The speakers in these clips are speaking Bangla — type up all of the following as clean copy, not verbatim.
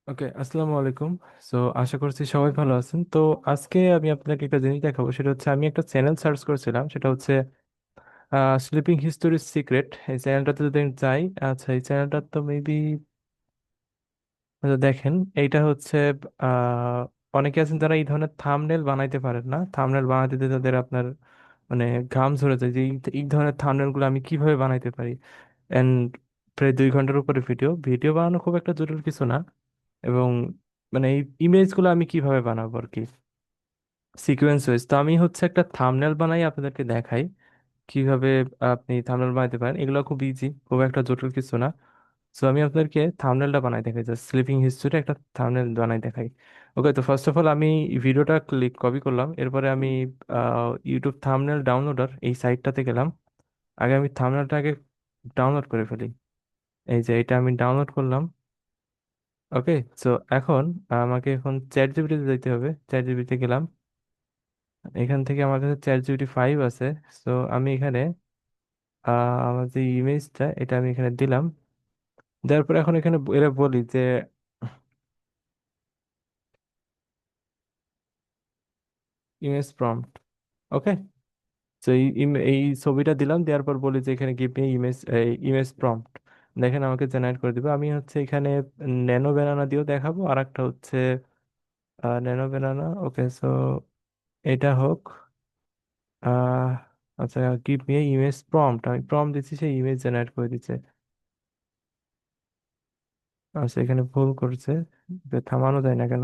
ওকে, আসসালামু আলাইকুম। সো আশা করছি সবাই ভালো আছেন। তো আজকে আমি আপনাকে একটা জিনিস দেখাবো, সেটা হচ্ছে আমি একটা চ্যানেল সার্চ করেছিলাম, সেটা হচ্ছে স্লিপিং হিস্টোরি সিক্রেট। এই চ্যানেলটাতে যদি আমি যাই, আচ্ছা এই চ্যানেলটা তো মেবি দেখেন, এইটা হচ্ছে আহ অনেকে আছেন যারা এই ধরনের থাম্বনেল বানাইতে পারেন না। থাম্বনেল বানাইতে দিতে তাদের আপনার মানে ঘাম ঝরে যায় যে এই ধরনের থাম্বনেল গুলো আমি কিভাবে বানাইতে পারি। এন্ড প্রায় 2 ঘন্টার উপরে ভিডিও ভিডিও বানানো খুব একটা জটিল কিছু না। এবং মানে এই ইমেজগুলো আমি কিভাবে বানাবো আর কি, সিকোয়েন্স ওয়াইজ। তো আমি হচ্ছে একটা থাম্বনেল বানাই আপনাদেরকে দেখাই কিভাবে আপনি থাম্বনেল বানাতে পারেন। এগুলো খুব ইজি, খুব একটা জটিল কিছু না। সো আমি আপনাদেরকে থাম্বনেলটা বানাই দেখাই, জাস্ট স্লিপিং হিস্টোরি একটা থাম্বনেল বানাই দেখাই। ওকে, তো ফার্স্ট অফ অল আমি ভিডিওটা কপি করলাম, এরপরে আমি ইউটিউব থাম্বনেল ডাউনলোডার এই সাইটটাতে গেলাম। আগে আমি থাম্বনেলটাকে ডাউনলোড করে ফেলি। এই যে এটা আমি ডাউনলোড করলাম। ওকে, সো এখন এখন চ্যাট জিপিটিতে যেতে হবে। চ্যাট জিপিটিতে গেলাম, এখান থেকে আমার কাছে চ্যাট জিপিটি 5 আছে। সো আমি এখানে আমার যে ইমেজটা এটা আমি এখানে দিলাম। দেওয়ার পর এখন এখানে এরা বলি যে ইমেজ প্রম্পট। ওকে, তো এই ছবিটা দিলাম, দেওয়ার পর বলি যে এখানে give me image, image prompt. দেখেন আমাকে জেনারেট করে দিবে। আমি হচ্ছে এখানে ন্যানো ব্যানানা দিয়েও দেখাবো, আর একটা হচ্ছে ন্যানো ব্যানানা। ওকে, সো এটা হোক। আহ আচ্ছা, গিভ মি ইমেজ প্রম্পট, আমি প্রম্পট দিচ্ছি, সেই ইমেজ জেনারেট করে দিচ্ছে। আচ্ছা, এখানে ভুল করছে, থামানো যায় না কেন?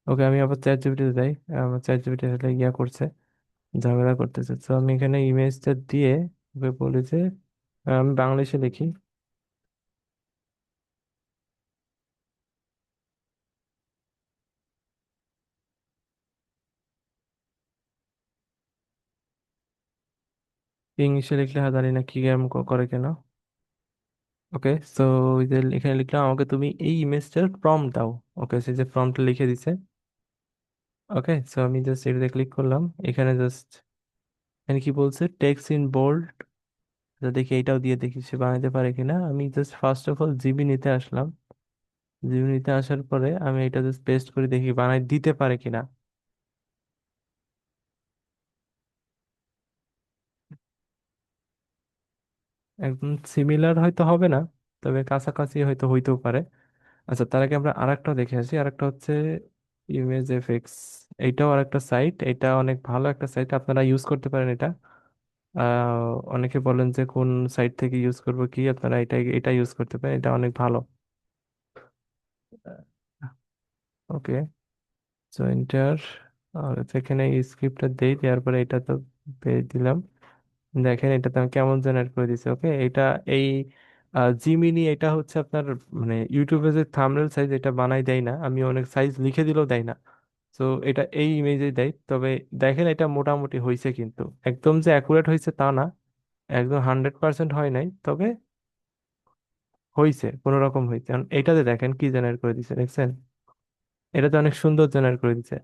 ওকে, আমি আবার চ্যাট জিপিটিতে যাই। আমার চ্যাট জিপিটি আসলে ইয়া করছে, ঝামেলা করতেছে। তো আমি এখানে ইমেজটা দিয়ে ওকে বলি যে আমি বাংলাদেশে লিখি। ইংলিশে লিখলে জানি না কি এরকম করে কেন। ওকে, সো এখানে লিখলাম আমাকে তুমি এই ইমেজটার প্রম্পট দাও। ওকে, সে যে প্রম্পটটা লিখে দিছে। ওকে, সো আমি জাস্ট এটাতে ক্লিক করলাম। এখানে জাস্ট এখানে কি বলছে, টেক্সট ইন বোল্ড। দেখি এটাও দিয়ে দেখি সে বানাতে পারে কিনা। আমি just first of all GB নিতে আসলাম। জিবি নিতে আসার পরে আমি এটা জাস্ট পেস্ট করে দেখি বানাই দিতে পারে কিনা। একদম সিমিলার হয়তো হবে না, তবে কাছাকাছি হয়তো হইতেও পারে। আচ্ছা, তার আগে আমরা আরেকটা দেখে আসি। আরেকটা হচ্ছে ইমেজ এফএক্স। এইটাও আরেকটা সাইট, এটা অনেক ভালো একটা সাইট, আপনারা ইউজ করতে পারেন এটা। অনেকে বলেন যে কোন সাইট থেকে ইউজ করবো, কি আপনারা এটা এটা ইউজ করতে পারেন, এটা অনেক ভালো। ওকে, সো এন্টার। আর এখানে স্ক্রিপ্টটা দেই, দেওয়ার পরে এটা তো পেয়ে দিলাম। দেখেন এটা তো আমি কেমন জেনারেট করে দিছি। ওকে, এটা এই জিমিনি, এটা হচ্ছে আপনার মানে ইউটিউবে যে থাম্বনেল সাইজ এটা বানাই দেয় না, আমি অনেক সাইজ লিখে দিলেও দেয় না। তো এটা এই ইমেজে দেয়। তবে দেখেন এটা মোটামুটি হয়েছে, কিন্তু একদম যে অ্যাকুরেট হয়েছে তা না, একদম 100% হয় নাই, তবে হয়েছে, কোনো রকম হয়েছে। কারণ এটাতে দেখেন কি জেনারেট করে দিছে, দেখছেন? এটাতে অনেক সুন্দর জেনারেট করে দিছে।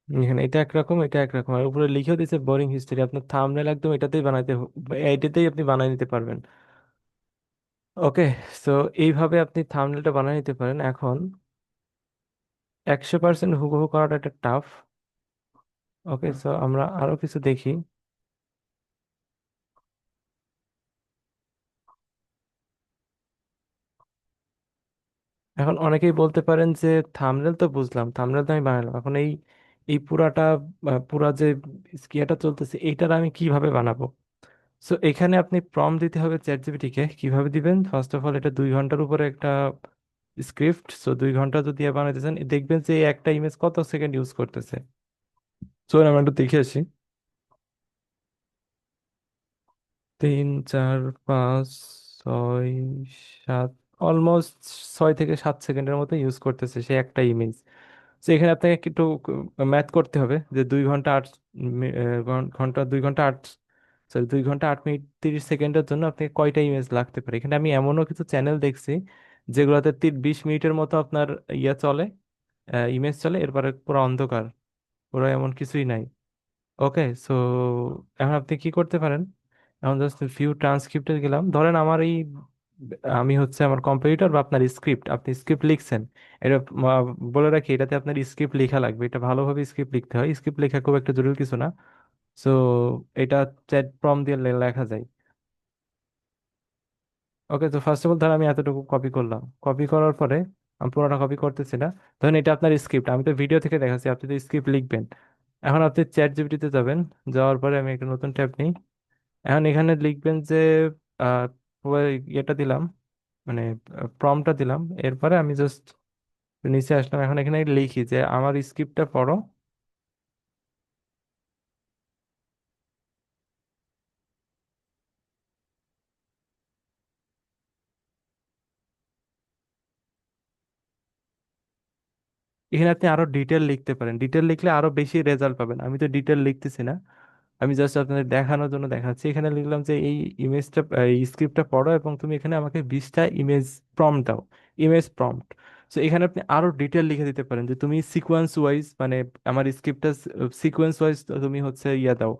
এখানে এটা একরকম, এটা একরকম, আর উপরে লিখেও দিছে বোরিং হিস্টরি। আপনার থাম্বনেল একদম এটাতেই এটাতেই আপনি বানিয়ে নিতে পারবেন। ওকে, সো এইভাবে আপনি থাম্বনেলটা বানিয়ে নিতে পারেন। এখন 100% হুবহু করাটা একটা টাফ। ওকে, সো আমরা আরো কিছু দেখি। এখন অনেকেই বলতে পারেন যে থাম্বনেল তো বুঝলাম, থাম্বনেল তো আমি বানালাম, এখন এই এই পুরাটা পুরা যে স্কিয়াটা চলতেছে এইটার আমি কিভাবে বানাবো? সো এখানে আপনি প্রম্পট দিতে হবে চ্যাট জিপিটি কে। কিভাবে দিবেন? ফার্স্ট অফ অল এটা 2 ঘন্টার উপরে একটা স্ক্রিপ্ট। সো 2 ঘন্টা যদি বানাইতেছেন, দেখবেন যে এই একটা ইমেজ কত সেকেন্ড ইউজ করতেছে। সো আমি একটু দেখে আসি। 3 4 5 6 7, অলমোস্ট 6 থেকে 7 সেকেন্ডের মতো ইউজ করতেছে সে একটা ইমেজ। তো এখানে আপনাকে একটু ম্যাথ করতে হবে যে 2 ঘন্টা 2 ঘন্টা 8, সরি 2 ঘন্টা 8 মিনিট 30 সেকেন্ডের জন্য আপনাকে কয়টা ইমেজ লাগতে পারে। এখানে আমি এমনও কিছু চ্যানেল দেখছি যেগুলোতে 20 মিনিটের মতো আপনার ইয়ে চলে, ইমেজ চলে, এরপরে পুরো অন্ধকার, পুরো এমন কিছুই নাই। ওকে, সো এখন আপনি কি করতে পারেন, এখন জাস্ট ভিউ ট্রান্সক্রিপ্টে গেলাম, ধরেন আমার এই, আমি হচ্ছে আমার কম্পিউটার বা আপনার স্ক্রিপ্ট, আপনি স্ক্রিপ্ট লিখছেন, এটা বলে রাখি, এটাতে আপনার স্ক্রিপ্ট লেখা লাগবে, এটা ভালোভাবে স্ক্রিপ্ট লিখতে হয়, স্ক্রিপ্ট লেখা খুব একটা জরুরি কিছু না। সো এটা চ্যাট প্রম্পট দিয়ে লেখা যায়। ওকে, তো ফার্স্ট অফ অল ধর আমি এতটুকু কপি করলাম, কপি করার পরে আমি পুরোটা কপি করতেছি না, ধরেন এটা আপনার স্ক্রিপ্ট, আমি তো ভিডিও থেকে দেখাচ্ছি, আপনি তো স্ক্রিপ্ট লিখবেন। এখন আপনি চ্যাট জিপিটিতে যাবেন, যাওয়ার পরে আমি একটা নতুন ট্যাব নিই। এখন এখানে লিখবেন যে আহ, ইয়েটা দিলাম, মানে প্রম্পটটা দিলাম, এরপরে আমি জাস্ট নিচে আসলাম, এখন এখানে লিখি যে আমার স্ক্রিপ্টটা পড়ো। এখানে আপনি আরো ডিটেল লিখতে পারেন, ডিটেল লিখলে আরো বেশি রেজাল্ট পাবেন, আমি তো ডিটেল লিখতেছি না, আমি জাস্ট আপনাদের দেখানোর জন্য দেখাচ্ছি। এখানে লিখলাম যে এই ইমেজটা, এই স্ক্রিপ্টটা পড়ো এবং তুমি এখানে আমাকে 20টা ইমেজ প্রম্পট দাও, ইমেজ প্রম্পট। তো এখানে আপনি আরো ডিটেল লিখে দিতে পারেন যে তুমি সিকোয়েন্স ওয়াইজ, মানে আমার স্ক্রিপ্টটা সিকোয়েন্স ওয়াইজ তুমি হচ্ছে ইয়া দাও,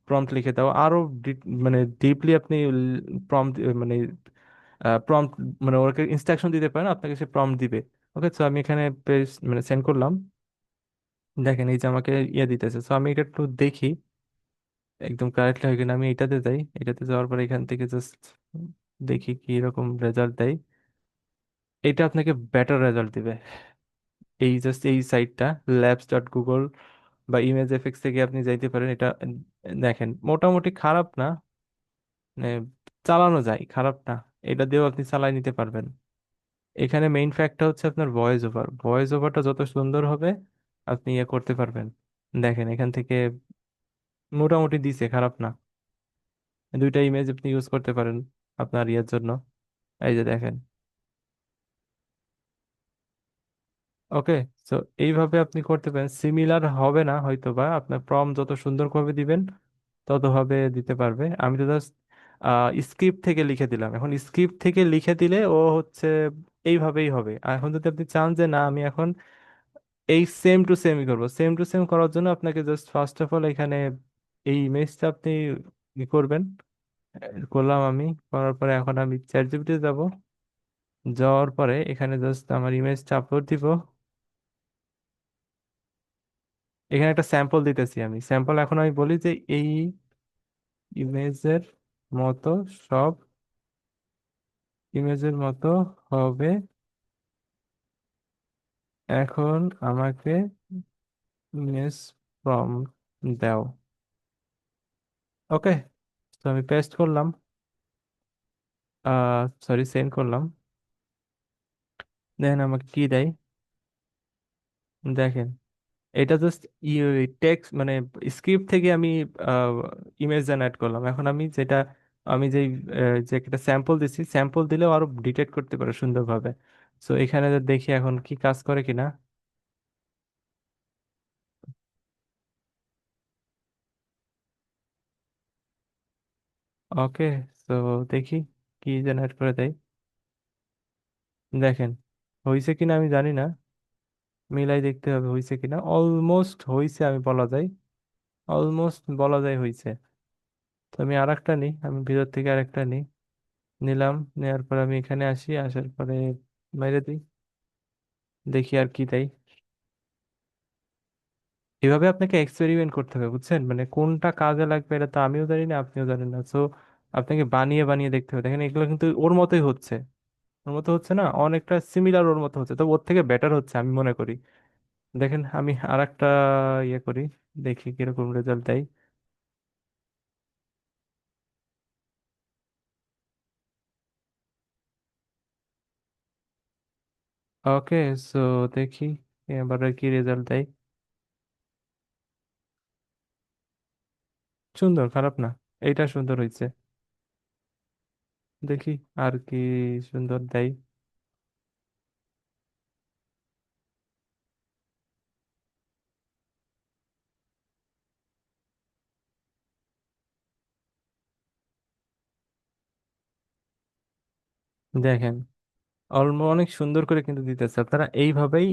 প্রম্পট লিখে দাও আরো মানে ডিপলি আপনি প্রম্পট, মানে প্রম্পট, মানে ওকে ইনস্ট্রাকশন দিতে পারেন, আপনাকে সে প্রম্পট দিবে। ওকে, তো আমি এখানে মানে সেন্ড করলাম, দেখেন এই যে আমাকে ইয়ে দিতেছে, তো আমি এটা একটু দেখি একদম কারেক্টলি হয় কিনা। আমি এটাতে যাই, এটাতে যাওয়ার পর এখান থেকে জাস্ট দেখি কি রকম রেজাল্ট দেয়। এটা আপনাকে বেটার রেজাল্ট দিবে, এই জাস্ট এই সাইটটা labs.google বা ইমেজ এফএক্স থেকে আপনি যাইতে পারেন। এটা দেখেন মোটামুটি খারাপ না, মানে চালানো যায়, খারাপ না, এটা দিয়েও আপনি চালাই নিতে পারবেন। এখানে মেইন ফ্যাক্টটা হচ্ছে আপনার ভয়েস ওভার, ভয়েস ওভারটা যত সুন্দর হবে আপনি ইয়ে করতে পারবেন। দেখেন এখান থেকে মোটামুটি দিছে, খারাপ না, দুইটা ইমেজ আপনি ইউজ করতে পারেন আপনার ইয়ের জন্য। এই যে দেখেন। ওকে, তো এইভাবে আপনি করতে পারেন, সিমিলার হবে না হয়তো, বা আপনার প্রম যত সুন্দরভাবে দিবেন ততভাবে দিতে পারবে। আমি তো জাস্ট স্ক্রিপ্ট থেকে লিখে দিলাম, এখন স্ক্রিপ্ট থেকে লিখে দিলে ও হচ্ছে এইভাবেই হবে। আর এখন যদি আপনি চান যে না আমি এখন এই সেম টু সেমই করবো, সেম টু সেম করার জন্য আপনাকে জাস্ট ফার্স্ট অফ অল এখানে এই ইমেজটা আপনি ই করবেন। করলাম আমি, করার পরে এখন আমি চ্যাট জিপিটি যাব, যাওয়ার পরে এখানে জাস্ট আমার ইমেজটা আপলোড দিব। এখানে একটা স্যাম্পল দিতেছি আমি, স্যাম্পল এখন আমি বলি যে এই ইমেজের মতো সব, ইমেজের মতো হবে, এখন আমাকে ইমেজ ফ্রম দাও। ওকে, তো আমি পেস্ট করলাম, সরি সেন্ড করলাম, দেখেন আমাকে কি দেয়। দেখেন এটা জাস্ট টেক্সট, মানে স্ক্রিপ্ট থেকে আমি ইমেজ জেনারেট করলাম। এখন আমি যেটা, আমি যে একটা স্যাম্পল দিচ্ছি, স্যাম্পল দিলেও আরো ডিটেক্ট করতে পারে সুন্দরভাবে। সো এখানে যে দেখি এখন কি কাজ করে কিনা। ওকে, তো দেখি কি জেনারেট করে দেয়। দেখেন হয়েছে কিনা আমি জানি না, মিলাই দেখতে হবে হয়েছে কিনা, অলমোস্ট হয়েছে আমি বলা যায়, অলমোস্ট বলা যায় হয়েছে। তো আমি আরেকটা নিই, আমি ভিতর থেকে আরেকটা নিই, নিলাম, নেওয়ার পর আমি এখানে আসি, আসার পরে বাইরে দিই, দেখি আর কি দেয়। এভাবে আপনাকে এক্সপেরিমেন্ট করতে হবে, বুঝছেন, মানে কোনটা কাজে লাগবে এটা তো আমিও জানি না আপনিও জানেন না। সো আপনাকে বানিয়ে বানিয়ে দেখতে হবে। দেখেন এগুলো কিন্তু ওর মতোই হচ্ছে, ওর মতো হচ্ছে না, অনেকটা সিমিলার ওর মতো হচ্ছে, তো ওর থেকে বেটার হচ্ছে আমি মনে করি। দেখেন আমি আর একটা ইয়ে করি, দেখি কিরকম রেজাল্ট দেয়। ওকে, সো দেখি এবারে কি রেজাল্ট দেয়। সুন্দর, খারাপ না, এইটা সুন্দর হয়েছে। দেখি আর কি সুন্দর দেয়। দেখেন অনেক সুন্দর করে কিন্তু দিতেছে, আপনারা এইভাবেই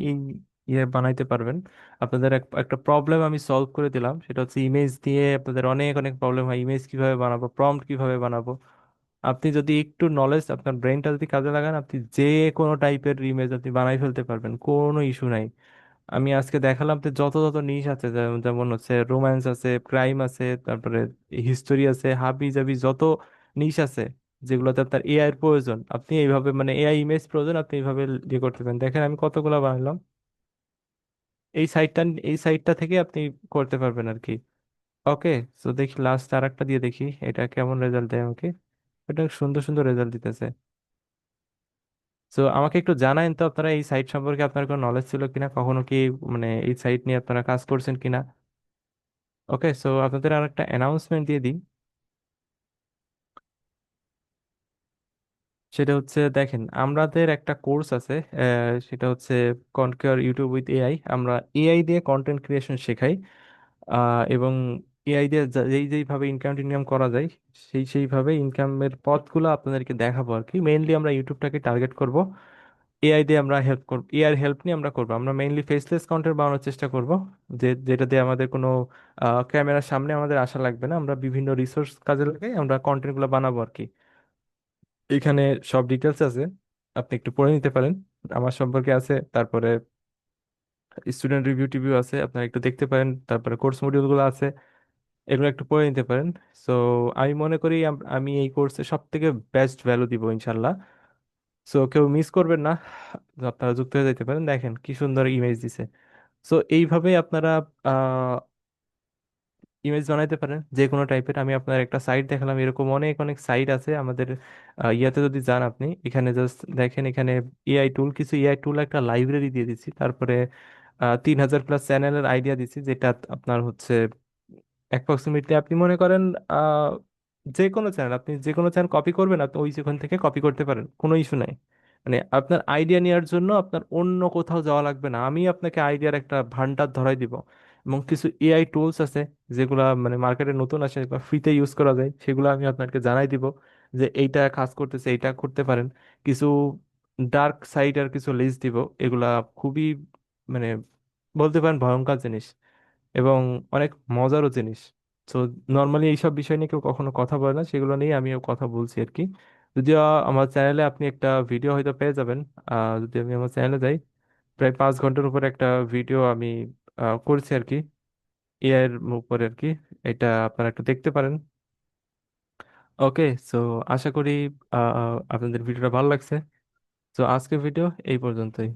ইয়ে বানাইতে পারবেন। আপনাদের একটা প্রবলেম আমি সলভ করে দিলাম, সেটা হচ্ছে ইমেজ দিয়ে আপনাদের অনেক অনেক প্রবলেম হয়, ইমেজ কিভাবে বানাবো, প্রম্পট কিভাবে বানাবো। আপনি যদি একটু নলেজ, আপনার ব্রেনটা যদি কাজে লাগান, আপনি যে কোনো টাইপের ইমেজ আপনি বানাই ফেলতে পারবেন, কোনো ইস্যু নাই। আমি আজকে দেখালাম যে যত যত নিশ আছে, যেমন হচ্ছে রোম্যান্স আছে, ক্রাইম আছে, তারপরে হিস্টোরি আছে, হাবি জাবি যত নিশ আছে, যেগুলোতে আপনার এআই এর প্রয়োজন, আপনি এইভাবে মানে এআই ইমেজ প্রয়োজন, আপনি এইভাবে ইয়ে করতে পারেন। দেখেন আমি কতগুলো বানালাম। এই সাইটটা এই সাইটটা থেকে আপনি করতে পারবেন আর কি। ওকে। তো দেখি লাস্ট আর একটা দিয়ে দেখি এটা কেমন রেজাল্ট দেয় আমাকে। এটা সুন্দর সুন্দর রেজাল্ট দিতেছে। তো আমাকে একটু জানাইন তো, আপনারা এই সাইট সম্পর্কে আপনার কোনো নলেজ ছিল কিনা, কখনো কি মানে এই সাইট নিয়ে আপনারা কাজ করছেন কিনা। ওকে, সো আপনাদের আর একটা অ্যানাউন্সমেন্ট দিয়ে দিই। সেটা হচ্ছে দেখেন, আমাদের একটা কোর্স আছে, সেটা হচ্ছে কনকিউর ইউটিউব উইথ এআই। আমরা এআই দিয়ে কন্টেন্ট ক্রিয়েশন শেখাই, এবং এআই দিয়ে যেই যেইভাবে ইনকাম টিনকাম করা যায়, সেইভাবে ইনকামের পথগুলো আপনাদেরকে দেখাবো আর কি। মেইনলি আমরা ইউটিউবটাকে টার্গেট করব, এআই দিয়ে আমরা হেল্প করব, এআই হেল্প নিয়ে আমরা করব। আমরা মেইনলি ফেসলেস কন্টেন্ট বানানোর চেষ্টা করব, যেটা দিয়ে আমাদের কোনো ক্যামেরার সামনে আমাদের আসা লাগবে না, আমরা বিভিন্ন রিসোর্স কাজে লাগাই আমরা কন্টেন্টগুলো বানাবো আর কি। এখানে সব ডিটেলস আছে, আপনি একটু পড়ে নিতে পারেন, আমার সম্পর্কে আছে, তারপরে স্টুডেন্ট রিভিউ টিভিউ আছে, আপনারা একটু দেখতে পারেন, তারপরে কোর্স মডিউলগুলো আছে, এগুলো একটু পড়ে নিতে পারেন। সো আমি মনে করি আমি এই কোর্সে সব থেকে বেস্ট ভ্যালু দিব ইনশাল্লাহ। সো কেউ মিস করবেন না, আপনারা যুক্ত হয়ে যেতে পারেন। দেখেন কি সুন্দর ইমেজ দিছে। সো এইভাবে আপনারা ইমেজ বানাইতে পারেন যে কোনো টাইপের। আমি আপনার একটা সাইট দেখালাম, এরকম অনেক অনেক সাইট আছে আমাদের ইয়াতে। যদি যান আপনি এখানে জাস্ট দেখেন, এখানে এআই টুল, কিছু এআই টুল একটা লাইব্রেরি দিয়ে দিচ্ছি, তারপরে 3000+ চ্যানেলের আইডিয়া দিচ্ছি, যেটা আপনার হচ্ছে অ্যাপ্রক্সিমেটলি আপনি মনে করেন আহ, যে কোনো চ্যানেল, আপনি যে কোনো চ্যানেল কপি করবেন, আপনি ওই সেখান থেকে কপি করতে পারেন, কোনো ইস্যু নাই। মানে আপনার আইডিয়া নেওয়ার জন্য আপনার অন্য কোথাও যাওয়া লাগবে না, আমি আপনাকে আইডিয়ার একটা ভান্ডার ধরাই দিব। এবং কিছু এআই টুলস আছে যেগুলা মানে মার্কেটে নতুন আসে বা ফ্রিতে ইউজ করা যায়, সেগুলো আমি আপনাকে জানাই দিব, যে এইটা কাজ করতেছে, এইটা করতে পারেন। কিছু ডার্ক সাইডের কিছু লিস্ট দিব, এগুলা খুবই মানে বলতে পারেন ভয়ঙ্কর জিনিস, এবং অনেক মজারও জিনিস। তো নর্মালি এইসব বিষয় নিয়ে কেউ কখনো কথা বলে না, সেগুলো নিয়ে আমিও কথা বলছি আর কি। যদিও আমার চ্যানেলে আপনি একটা ভিডিও হয়তো পেয়ে যাবেন, যদি আমি আমার চ্যানেলে যাই, প্রায় 5 ঘন্টার উপর একটা ভিডিও আমি করছি আর কি, এআই এর উপরে আর কি। এটা আপনারা একটু দেখতে পারেন। ওকে, সো আশা করি আপনাদের ভিডিওটা ভালো লাগছে। তো আজকের ভিডিও এই পর্যন্তই।